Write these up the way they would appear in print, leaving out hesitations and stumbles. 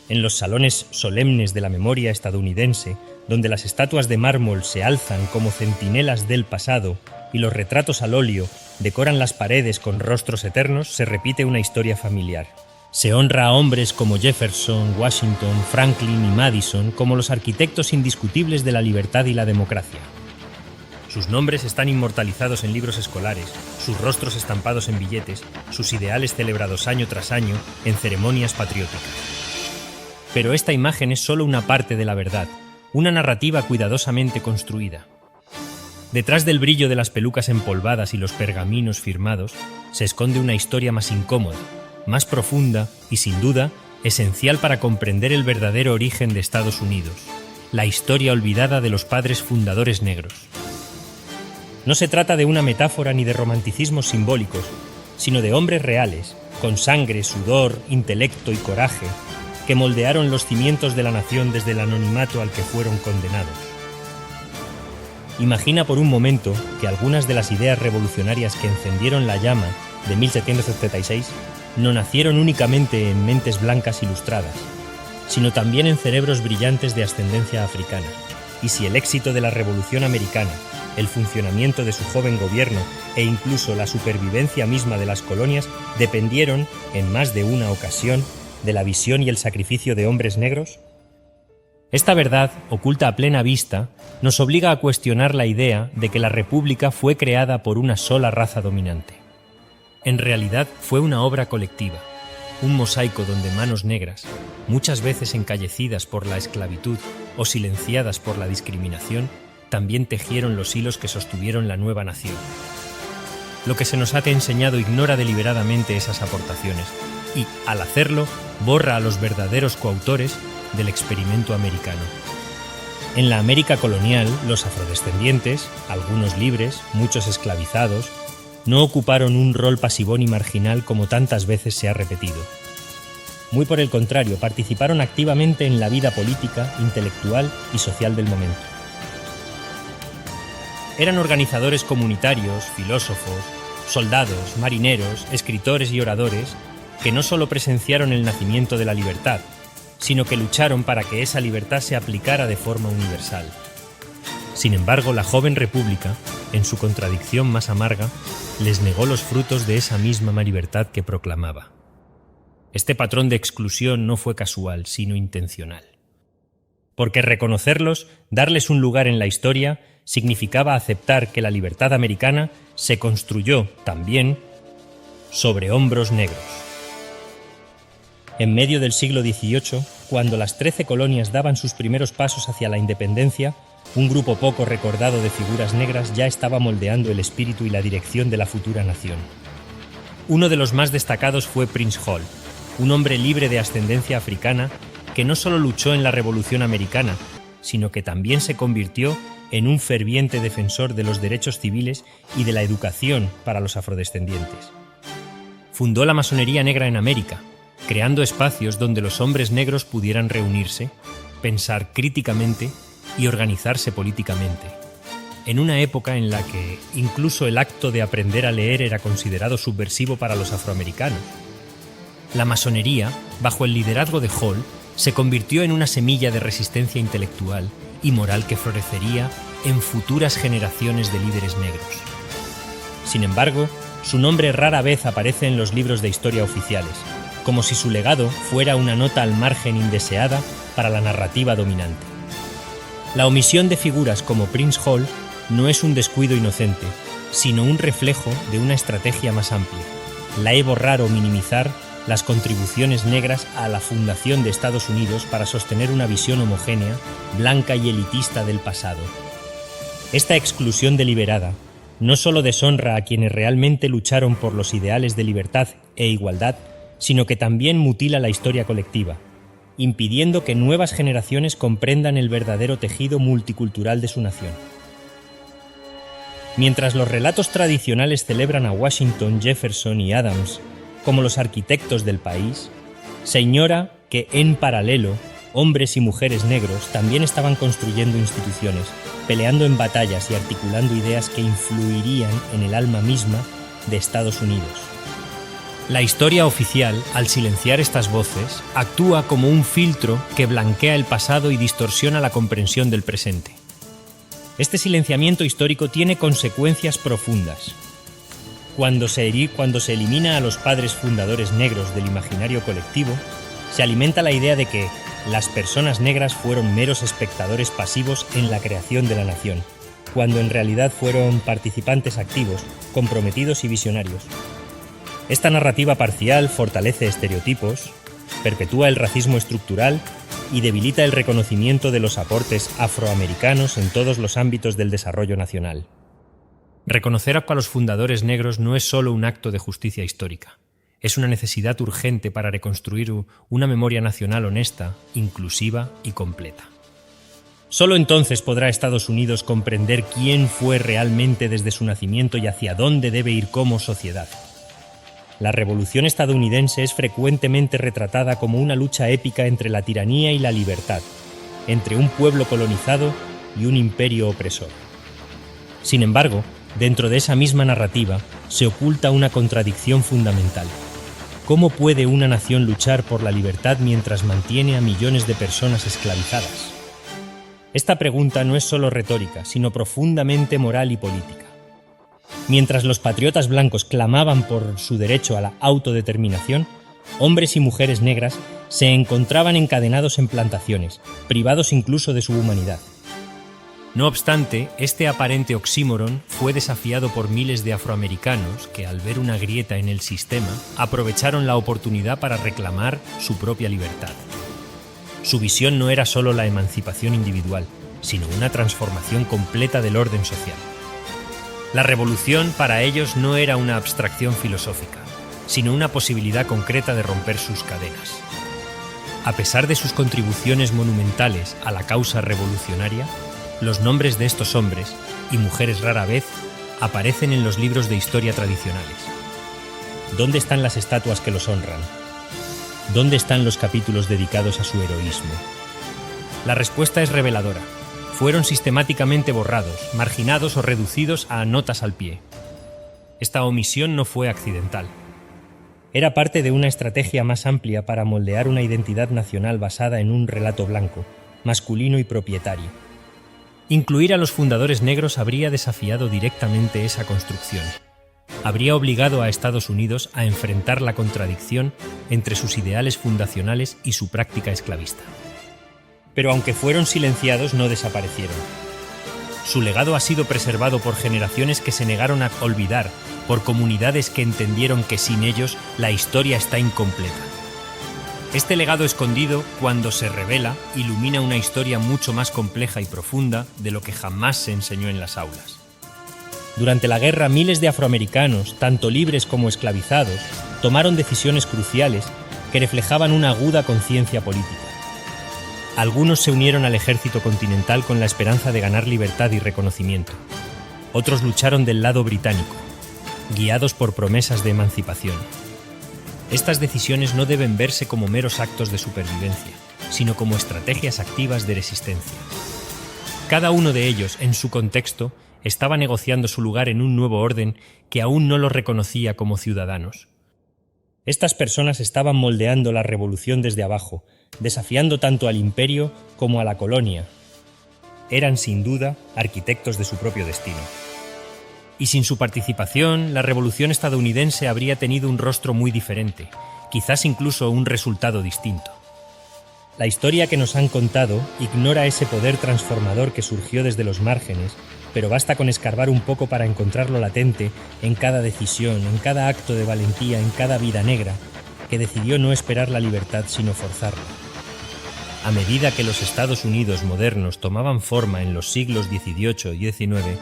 En los salones solemnes de la memoria estadounidense, donde las estatuas de mármol se alzan como centinelas del pasado y los retratos al óleo decoran las paredes con rostros eternos, se repite una historia familiar. Se honra a hombres como Jefferson, Washington, Franklin y Madison como los arquitectos indiscutibles de la libertad y la democracia. Sus nombres están inmortalizados en libros escolares, sus rostros estampados en billetes, sus ideales celebrados año tras año en ceremonias patrióticas. Pero esta imagen es solo una parte de la verdad, una narrativa cuidadosamente construida. Detrás del brillo de las pelucas empolvadas y los pergaminos firmados, se esconde una historia más incómoda, más profunda y, sin duda, esencial para comprender el verdadero origen de Estados Unidos, la historia olvidada de los padres fundadores negros. No se trata de una metáfora ni de romanticismos simbólicos, sino de hombres reales, con sangre, sudor, intelecto y coraje, que moldearon los cimientos de la nación desde el anonimato al que fueron condenados. Imagina por un momento que algunas de las ideas revolucionarias que encendieron la llama de 1776 no nacieron únicamente en mentes blancas ilustradas, sino también en cerebros brillantes de ascendencia africana. Y si el éxito de la Revolución Americana, el funcionamiento de su joven gobierno e incluso la supervivencia misma de las colonias dependieron, en más de una ocasión, de la visión y el sacrificio de hombres negros? Esta verdad, oculta a plena vista, nos obliga a cuestionar la idea de que la República fue creada por una sola raza dominante. En realidad fue una obra colectiva, un mosaico donde manos negras, muchas veces encallecidas por la esclavitud o silenciadas por la discriminación, también tejieron los hilos que sostuvieron la nueva nación. Lo que se nos ha enseñado ignora deliberadamente esas aportaciones y, al hacerlo, borra a los verdaderos coautores del experimento americano. En la América colonial, los afrodescendientes, algunos libres, muchos esclavizados, no ocuparon un rol pasivón y marginal como tantas veces se ha repetido. Muy por el contrario, participaron activamente en la vida política, intelectual y social del momento. Eran organizadores comunitarios, filósofos, soldados, marineros, escritores y oradores que no solo presenciaron el nacimiento de la libertad, sino que lucharon para que esa libertad se aplicara de forma universal. Sin embargo, la joven república, en su contradicción más amarga, les negó los frutos de esa misma libertad que proclamaba. Este patrón de exclusión no fue casual, sino intencional. Porque reconocerlos, darles un lugar en la historia, significaba aceptar que la libertad americana se construyó, también, sobre hombros negros. En medio del siglo XVIII, cuando las 13 colonias daban sus primeros pasos hacia la independencia, un grupo poco recordado de figuras negras ya estaba moldeando el espíritu y la dirección de la futura nación. Uno de los más destacados fue Prince Hall, un hombre libre de ascendencia africana que no solo luchó en la Revolución Americana, sino que también se convirtió en un ferviente defensor de los derechos civiles y de la educación para los afrodescendientes. Fundó la masonería negra en América, creando espacios donde los hombres negros pudieran reunirse, pensar críticamente y organizarse políticamente, en una época en la que incluso el acto de aprender a leer era considerado subversivo para los afroamericanos. La masonería, bajo el liderazgo de Hall, se convirtió en una semilla de resistencia intelectual y moral que florecería en futuras generaciones de líderes negros. Sin embargo, su nombre rara vez aparece en los libros de historia oficiales, como si su legado fuera una nota al margen indeseada para la narrativa dominante. La omisión de figuras como Prince Hall no es un descuido inocente, sino un reflejo de una estrategia más amplia, la de borrar o minimizar las contribuciones negras a la fundación de Estados Unidos para sostener una visión homogénea, blanca y elitista del pasado. Esta exclusión deliberada no solo deshonra a quienes realmente lucharon por los ideales de libertad e igualdad, sino que también mutila la historia colectiva, impidiendo que nuevas generaciones comprendan el verdadero tejido multicultural de su nación. Mientras los relatos tradicionales celebran a Washington, Jefferson y Adams como los arquitectos del país, se ignora que, en paralelo, hombres y mujeres negros también estaban construyendo instituciones, peleando en batallas y articulando ideas que influirían en el alma misma de Estados Unidos. La historia oficial, al silenciar estas voces, actúa como un filtro que blanquea el pasado y distorsiona la comprensión del presente. Este silenciamiento histórico tiene consecuencias profundas. Cuando se elimina a los padres fundadores negros del imaginario colectivo, se alimenta la idea de que las personas negras fueron meros espectadores pasivos en la creación de la nación, cuando en realidad fueron participantes activos, comprometidos y visionarios. Esta narrativa parcial fortalece estereotipos, perpetúa el racismo estructural y debilita el reconocimiento de los aportes afroamericanos en todos los ámbitos del desarrollo nacional. Reconocer a los fundadores negros no es solo un acto de justicia histórica, es una necesidad urgente para reconstruir una memoria nacional honesta, inclusiva y completa. Solo entonces podrá Estados Unidos comprender quién fue realmente desde su nacimiento y hacia dónde debe ir como sociedad. La Revolución estadounidense es frecuentemente retratada como una lucha épica entre la tiranía y la libertad, entre un pueblo colonizado y un imperio opresor. Sin embargo, dentro de esa misma narrativa se oculta una contradicción fundamental. ¿Cómo puede una nación luchar por la libertad mientras mantiene a millones de personas esclavizadas? Esta pregunta no es solo retórica, sino profundamente moral y política. Mientras los patriotas blancos clamaban por su derecho a la autodeterminación, hombres y mujeres negras se encontraban encadenados en plantaciones, privados incluso de su humanidad. No obstante, este aparente oxímoron fue desafiado por miles de afroamericanos que, al ver una grieta en el sistema, aprovecharon la oportunidad para reclamar su propia libertad. Su visión no era solo la emancipación individual, sino una transformación completa del orden social. La revolución para ellos no era una abstracción filosófica, sino una posibilidad concreta de romper sus cadenas. A pesar de sus contribuciones monumentales a la causa revolucionaria, los nombres de estos hombres, y mujeres rara vez, aparecen en los libros de historia tradicionales. ¿Dónde están las estatuas que los honran? ¿Dónde están los capítulos dedicados a su heroísmo? La respuesta es reveladora. Fueron sistemáticamente borrados, marginados o reducidos a notas al pie. Esta omisión no fue accidental. Era parte de una estrategia más amplia para moldear una identidad nacional basada en un relato blanco, masculino y propietario. Incluir a los fundadores negros habría desafiado directamente esa construcción. Habría obligado a Estados Unidos a enfrentar la contradicción entre sus ideales fundacionales y su práctica esclavista. Pero aunque fueron silenciados, no desaparecieron. Su legado ha sido preservado por generaciones que se negaron a olvidar, por comunidades que entendieron que sin ellos la historia está incompleta. Este legado escondido, cuando se revela, ilumina una historia mucho más compleja y profunda de lo que jamás se enseñó en las aulas. Durante la guerra, miles de afroamericanos, tanto libres como esclavizados, tomaron decisiones cruciales que reflejaban una aguda conciencia política. Algunos se unieron al ejército continental con la esperanza de ganar libertad y reconocimiento. Otros lucharon del lado británico, guiados por promesas de emancipación. Estas decisiones no deben verse como meros actos de supervivencia, sino como estrategias activas de resistencia. Cada uno de ellos, en su contexto, estaba negociando su lugar en un nuevo orden que aún no los reconocía como ciudadanos. Estas personas estaban moldeando la revolución desde abajo, desafiando tanto al imperio como a la colonia. Eran, sin duda, arquitectos de su propio destino. Y sin su participación, la revolución estadounidense habría tenido un rostro muy diferente, quizás incluso un resultado distinto. La historia que nos han contado ignora ese poder transformador que surgió desde los márgenes, pero basta con escarbar un poco para encontrarlo latente en cada decisión, en cada acto de valentía, en cada vida negra, que decidió no esperar la libertad sino forzarla. A medida que los Estados Unidos modernos tomaban forma en los siglos XVIII y XIX,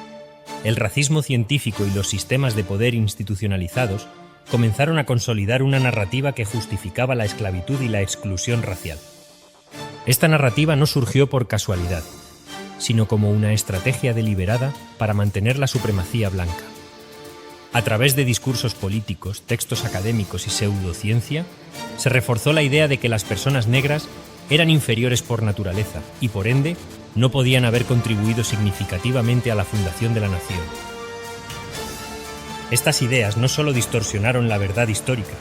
el racismo científico y los sistemas de poder institucionalizados comenzaron a consolidar una narrativa que justificaba la esclavitud y la exclusión racial. Esta narrativa no surgió por casualidad, sino como una estrategia deliberada para mantener la supremacía blanca. A través de discursos políticos, textos académicos y pseudociencia, se reforzó la idea de que las personas negras eran inferiores por naturaleza y, por ende, no podían haber contribuido significativamente a la fundación de la nación. Estas ideas no solo distorsionaron la verdad histórica,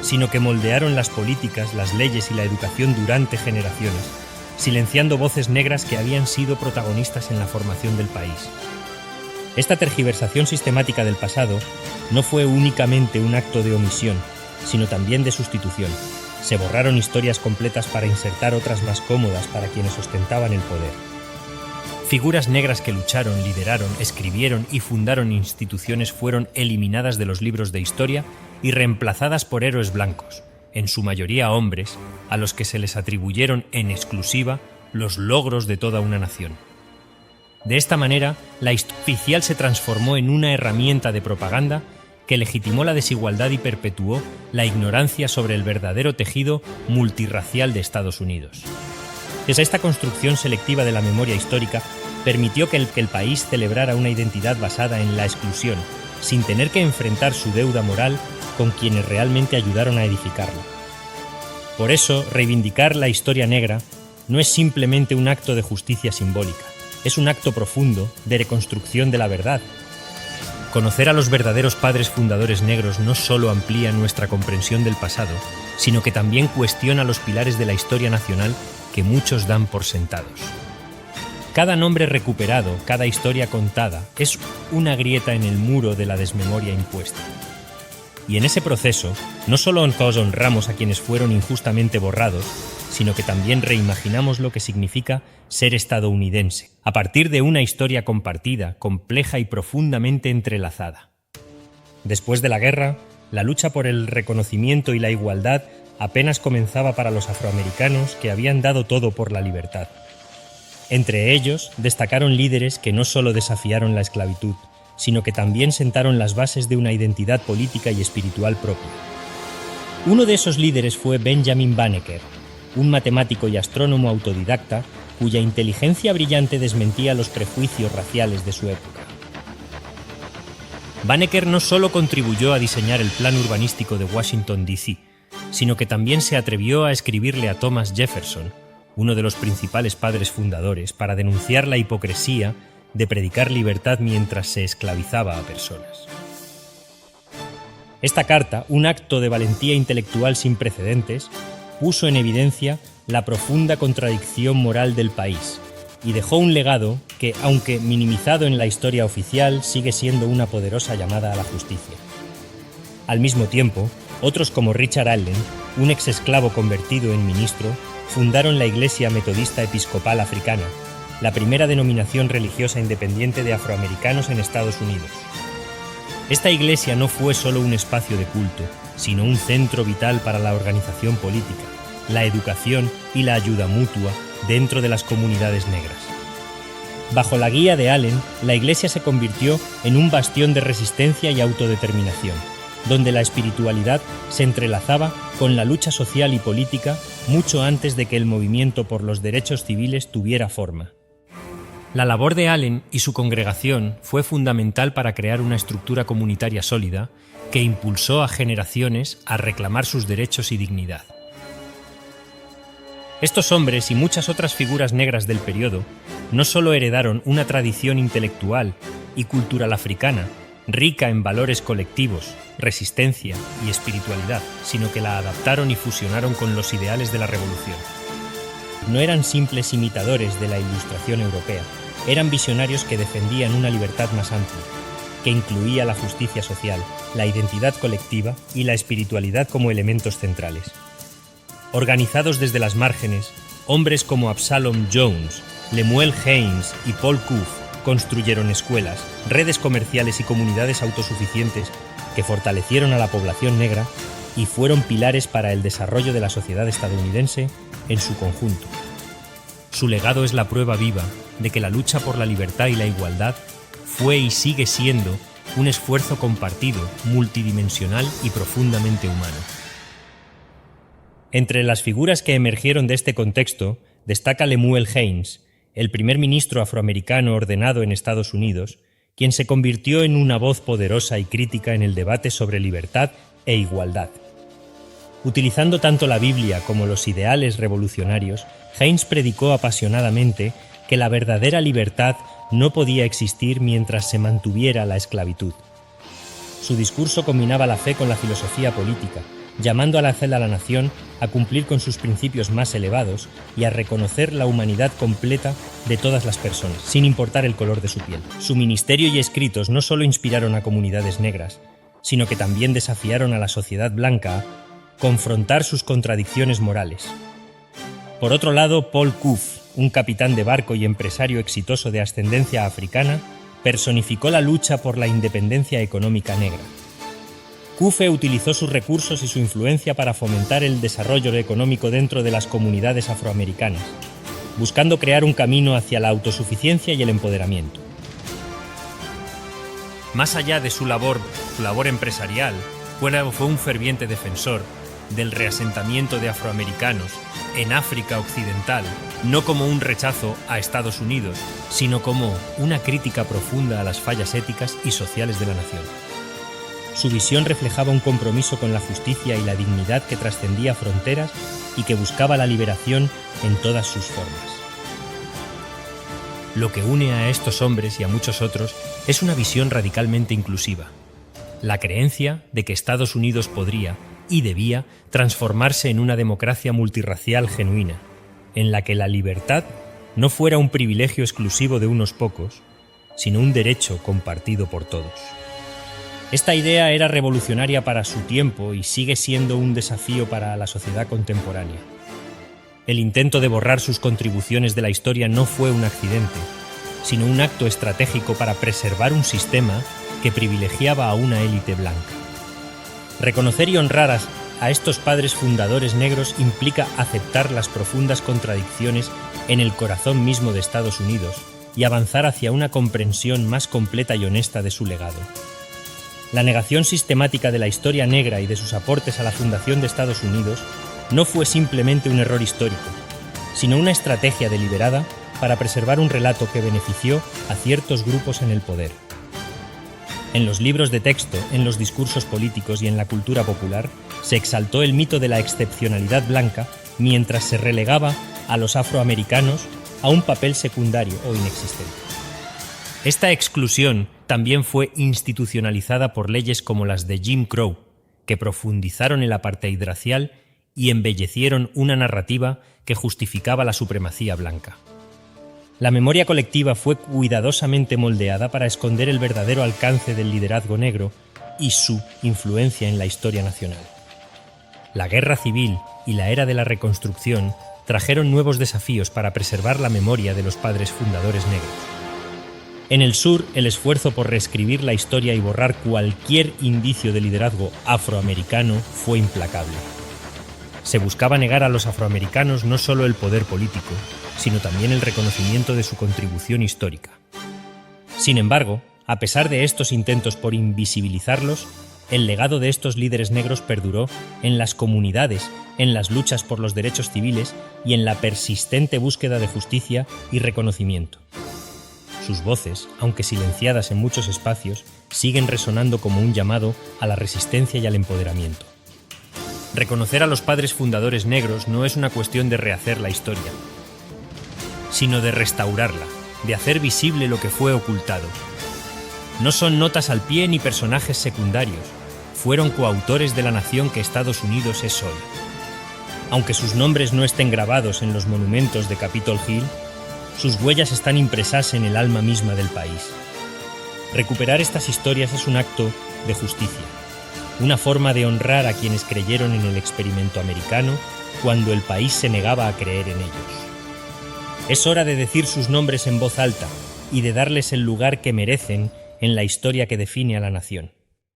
sino que moldearon las políticas, las leyes y la educación durante generaciones, silenciando voces negras que habían sido protagonistas en la formación del país. Esta tergiversación sistemática del pasado no fue únicamente un acto de omisión, sino también de sustitución. Se borraron historias completas para insertar otras más cómodas para quienes ostentaban el poder. Figuras negras que lucharon, lideraron, escribieron y fundaron instituciones fueron eliminadas de los libros de historia y reemplazadas por héroes blancos, en su mayoría hombres, a los que se les atribuyeron en exclusiva los logros de toda una nación. De esta manera, la historia oficial se transformó en una herramienta de propaganda que legitimó la desigualdad y perpetuó la ignorancia sobre el verdadero tejido multirracial de Estados Unidos. Esta construcción selectiva de la memoria histórica permitió que el país celebrara una identidad basada en la exclusión, sin tener que enfrentar su deuda moral con quienes realmente ayudaron a edificarla. Por eso, reivindicar la historia negra no es simplemente un acto de justicia simbólica, es un acto profundo de reconstrucción de la verdad. Conocer a los verdaderos padres fundadores negros no solo amplía nuestra comprensión del pasado, sino que también cuestiona los pilares de la historia nacional que muchos dan por sentados. Cada nombre recuperado, cada historia contada, es una grieta en el muro de la desmemoria impuesta. Y en ese proceso, no solo honramos a quienes fueron injustamente borrados, sino que también reimaginamos lo que significa ser estadounidense, a partir de una historia compartida, compleja y profundamente entrelazada. Después de la guerra, la lucha por el reconocimiento y la igualdad apenas comenzaba para los afroamericanos que habían dado todo por la libertad. Entre ellos, destacaron líderes que no solo desafiaron la esclavitud, sino que también sentaron las bases de una identidad política y espiritual propia. Uno de esos líderes fue Benjamin Banneker, un matemático y astrónomo autodidacta cuya inteligencia brillante desmentía los prejuicios raciales de su época. Banneker no solo contribuyó a diseñar el plan urbanístico de Washington, D.C., sino que también se atrevió a escribirle a Thomas Jefferson, uno de los principales padres fundadores, para denunciar la hipocresía de predicar libertad mientras se esclavizaba a personas. Esta carta, un acto de valentía intelectual sin precedentes, puso en evidencia la profunda contradicción moral del país y dejó un legado que, aunque minimizado en la historia oficial, sigue siendo una poderosa llamada a la justicia. Al mismo tiempo, otros como Richard Allen, un exesclavo convertido en ministro, fundaron la Iglesia Metodista Episcopal Africana, la primera denominación religiosa independiente de afroamericanos en Estados Unidos. Esta iglesia no fue solo un espacio de culto, sino un centro vital para la organización política, la educación y la ayuda mutua dentro de las comunidades negras. Bajo la guía de Allen, la iglesia se convirtió en un bastión de resistencia y autodeterminación, donde la espiritualidad se entrelazaba con la lucha social y política mucho antes de que el movimiento por los derechos civiles tuviera forma. La labor de Allen y su congregación fue fundamental para crear una estructura comunitaria sólida que impulsó a generaciones a reclamar sus derechos y dignidad. Estos hombres y muchas otras figuras negras del periodo no solo heredaron una tradición intelectual y cultural africana rica en valores colectivos, resistencia y espiritualidad, sino que la adaptaron y fusionaron con los ideales de la revolución. No eran simples imitadores de la Ilustración europea, eran visionarios que defendían una libertad más amplia, que incluía la justicia social, la identidad colectiva y la espiritualidad como elementos centrales. Organizados desde las márgenes, hombres como Absalom Jones, Lemuel Haynes y Paul Cuffe construyeron escuelas, redes comerciales y comunidades autosuficientes que fortalecieron a la población negra y fueron pilares para el desarrollo de la sociedad estadounidense en su conjunto. Su legado es la prueba viva de que la lucha por la libertad y la igualdad fue y sigue siendo un esfuerzo compartido, multidimensional y profundamente humano. Entre las figuras que emergieron de este contexto destaca Lemuel Haynes, el primer ministro afroamericano ordenado en Estados Unidos, quien se convirtió en una voz poderosa y crítica en el debate sobre libertad e igualdad. Utilizando tanto la Biblia como los ideales revolucionarios, Haynes predicó apasionadamente que la verdadera libertad no podía existir mientras se mantuviera la esclavitud. Su discurso combinaba la fe con la filosofía política, llamando a la nación a cumplir con sus principios más elevados y a reconocer la humanidad completa de todas las personas, sin importar el color de su piel. Su ministerio y escritos no solo inspiraron a comunidades negras, sino que también desafiaron a la sociedad blanca a confrontar sus contradicciones morales. Por otro lado, Paul Cuffe, un capitán de barco y empresario exitoso de ascendencia africana, personificó la lucha por la independencia económica negra. Cuffe utilizó sus recursos y su influencia para fomentar el desarrollo económico dentro de las comunidades afroamericanas, buscando crear un camino hacia la autosuficiencia y el empoderamiento. Más allá de su labor empresarial, fue un ferviente defensor del reasentamiento de afroamericanos en África Occidental, no como un rechazo a Estados Unidos, sino como una crítica profunda a las fallas éticas y sociales de la nación. Su visión reflejaba un compromiso con la justicia y la dignidad que trascendía fronteras y que buscaba la liberación en todas sus formas. Lo que une a estos hombres y a muchos otros es una visión radicalmente inclusiva, la creencia de que Estados Unidos podría y debía transformarse en una democracia multirracial genuina, en la que la libertad no fuera un privilegio exclusivo de unos pocos, sino un derecho compartido por todos. Esta idea era revolucionaria para su tiempo y sigue siendo un desafío para la sociedad contemporánea. El intento de borrar sus contribuciones de la historia no fue un accidente, sino un acto estratégico para preservar un sistema que privilegiaba a una élite blanca. Reconocer y honrar a estos padres fundadores negros implica aceptar las profundas contradicciones en el corazón mismo de Estados Unidos y avanzar hacia una comprensión más completa y honesta de su legado. La negación sistemática de la historia negra y de sus aportes a la fundación de Estados Unidos no fue simplemente un error histórico, sino una estrategia deliberada para preservar un relato que benefició a ciertos grupos en el poder. En los libros de texto, en los discursos políticos y en la cultura popular, se exaltó el mito de la excepcionalidad blanca mientras se relegaba a los afroamericanos a un papel secundario o inexistente. Esta exclusión también fue institucionalizada por leyes como las de Jim Crow, que profundizaron el apartheid racial y embellecieron una narrativa que justificaba la supremacía blanca. La memoria colectiva fue cuidadosamente moldeada para esconder el verdadero alcance del liderazgo negro y su influencia en la historia nacional. La guerra civil y la era de la reconstrucción trajeron nuevos desafíos para preservar la memoria de los padres fundadores negros. En el sur, el esfuerzo por reescribir la historia y borrar cualquier indicio de liderazgo afroamericano fue implacable. Se buscaba negar a los afroamericanos no solo el poder político, sino también el reconocimiento de su contribución histórica. Sin embargo, a pesar de estos intentos por invisibilizarlos, el legado de estos líderes negros perduró en las comunidades, en las luchas por los derechos civiles y en la persistente búsqueda de justicia y reconocimiento. Sus voces, aunque silenciadas en muchos espacios, siguen resonando como un llamado a la resistencia y al empoderamiento. Reconocer a los padres fundadores negros no es una cuestión de rehacer la historia, sino de restaurarla, de hacer visible lo que fue ocultado. No son notas al pie ni personajes secundarios, fueron coautores de la nación que Estados Unidos es hoy. Aunque sus nombres no estén grabados en los monumentos de Capitol Hill, sus huellas están impresas en el alma misma del país. Recuperar estas historias es un acto de justicia, una forma de honrar a quienes creyeron en el experimento americano cuando el país se negaba a creer en ellos. Es hora de decir sus nombres en voz alta y de darles el lugar que merecen en la historia que define a la nación.